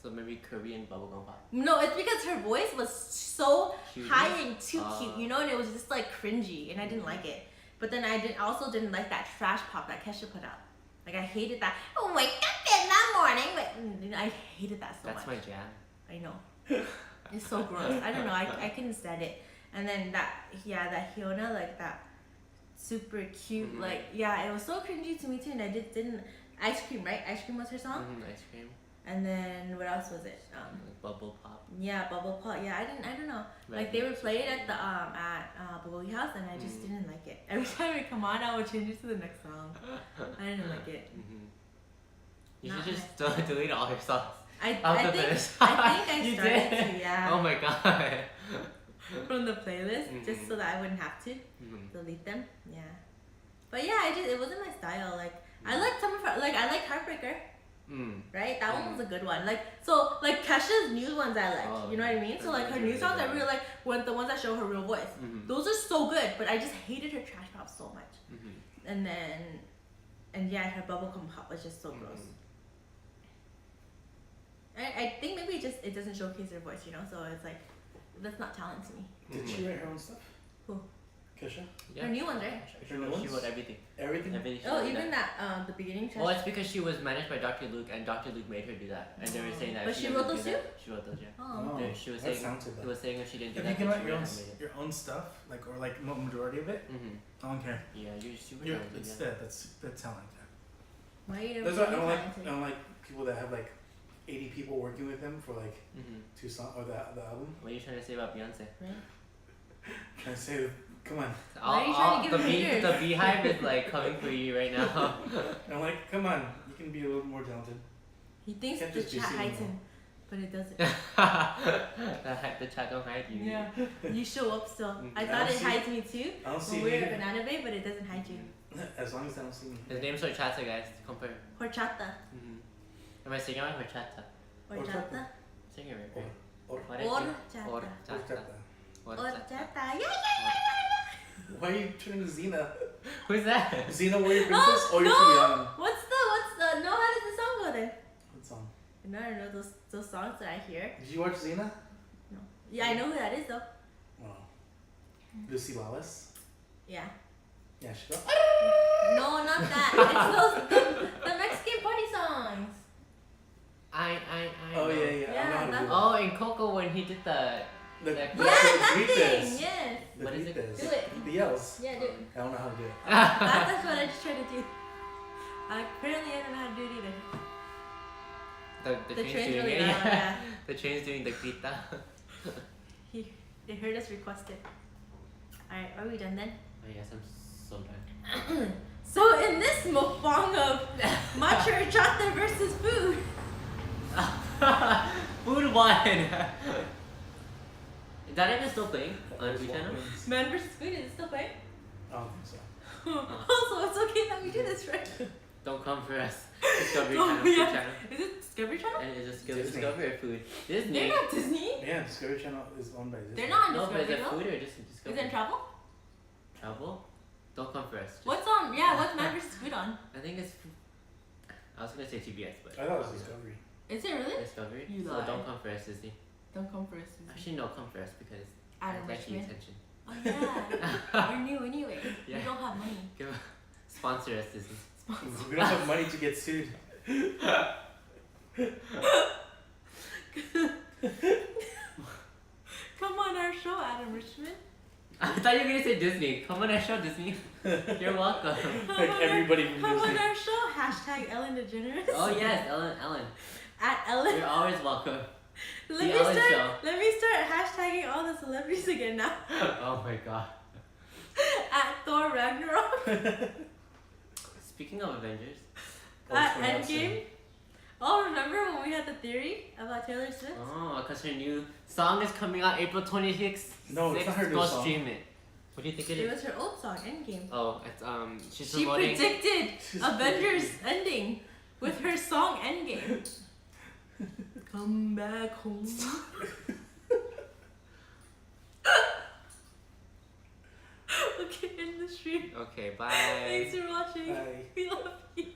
So maybe Korean bubblegum pop. No, it's because her voice was so Cute. high and too cute, And it was just like cringy, and I didn't like it. But then I also didn't like that trash pop that Kesha put out. Like I hated that. Oh, wake up in the morning. I hated that so That's much. my jam. I know. It's so gross. I don't know. I couldn't stand it. And then that Hyuna, like that super cute, it was so cringy to me too. And I didn't. Ice Cream, right? Ice Cream was her song. Ice cream. And then what else was it? Like bubble pop. Yeah, Bubble Pop. Yeah, I don't know. Like they would play it at the Bulgogi House, and I just didn't like it. Every time it come on, I would change it to the next song. I didn't like it. You Not should just delete all your songs. I After think this. I You started did? to. Yeah. Oh my god. from the playlist just so that I wouldn't have to delete them. Yeah. But yeah, it wasn't my style. Like I liked some of her, like I liked Heartbreaker. Right? That one was a good one. Like so like Kesha's new ones I like. Oh, you know what I mean? So like her new songs I really like when the ones that show her real voice. Those are so good, but I just hated her trash pop so much. And yeah, her bubblegum pop was just so gross. I think maybe it doesn't showcase her voice, you know, so it's like that's not talent to me. Did she write her own stuff? Who? Kesha? Yeah. Her new ones, right? Her new ones? She wrote everything. Everything? Everything she Oh, wrote even that the beginning trash. Well, it's because she was managed by Dr. Luke, and Dr. Luke made her do that. And they were saying that. But if she doesn't wrote those do too? that- She wrote those, yeah. Oh. Yeah, she was that saying. sounds too He bad. was saying if she didn't do If that, you can then write she your own, wouldn't have made your own stuff, like or like majority of it, it. I don't care. Yeah, you're super You're, talented. it's Yeah. that talent. Why you That's never why I don't like talented? I don't like people that have like 80 people working with them for like 2 songs or the album. What are you trying to say about Beyonce? Right? Trying to say, come on. Why are you trying to give her haters? The beehive is like coming for you right now. I'm like, come on, you can be a little more talented. He thinks Can't the just be chat singing hides though. him, but it doesn't. The chat don't hide you. Yeah, you show up still. I I thought don't it see- hides me too I don't see when we're me. at Banana Bay, but it doesn't hide you. As long as I don't see me. His name's Horchata, guys. Compare. Horchata. Am I singing right? Horchata. Horchata. Sing it right. Or- What is it? Horchata. Horchata. Horchata. Yeah. Why are you turning Xena? Who's that? Xena Warrior No, Princess? Oh, you're no. too young. What's the? No, how does the song go then? What song? No, I don't know those songs that I hear. Did you watch Xena? No. Yeah, I know who that is though. Oh. Lucy Lawless? Yeah. Yeah, she got. No, not that. It's the Mexican party songs. I. Oh, know. yeah, yeah. Yeah, I know how to that- do Oh, in Coco when he did the. The, Yeah, the, that the thing. gritos. Yes. The What is it? gritos. Do it. The yells. Yeah, do it. I don't know how to do it. That's what I just tried to do. Apparently, I don't know how to do it either. The The train's train's doing really it. loud. Yeah. The train's doing the grita. They heard us request it. Alright, are we done then? I guess I'm so done. So in this mukbang of MatchaHorchata versus food, Food won! Is that even still playing on Food Channel? man versus food, is it still playing? I don't think so. Also, it's okay that we do this, right? Don't come for us. Discovery Oh, Channel, Food yeah. Channel. Is it Discovery Channel? And it's just Disney. Discovery or Food. Disney. They're not Disney. Yeah, Discovery Channel is owned by Disney. They're not on No, but is Discovery it though. Food or just Is Discovery? it in travel? Travel? Don't come for us. Just- What's on? Yeah, what's man versus food on? I think it's. I was gonna say TBS, but. I thought it was Discovery. Is it really? Discovery? You So lie. don't come for us, Disney. Don't come first. Actually, no, come for us because Adam that's actually Richmond. attention. Oh yeah. We're new anyway. Yeah. We don't have money. Sponsor us, Disney. We don't have money to get sued. Come on our show, Adam Richmond. I thought you were gonna say Disney. Come on our show, Disney. You're welcome. Like everybody from Come on Disney. our show. Hashtag Ellen DeGeneres. Oh yes, Ellen. At Ellen. You're always welcome. Let The me Ellen start. Show. Let me start hashtagging all the celebrities again now. Oh my god. At Thor Ragnarok. Speaking of Avengers, At coming out soon. Endgame. Oh, remember when we had the theory about Taylor Swift? oh, because her new song is coming out April 26th. No, it's not her new Go song. stream it. What do you think it It is? was her old song, Endgame. Oh, it's she's She promoting. predicted She's Avengers ending with her song Endgame. Come back home. Okay, end the stream. Okay, bye. Thanks for watching. Bye. We love you.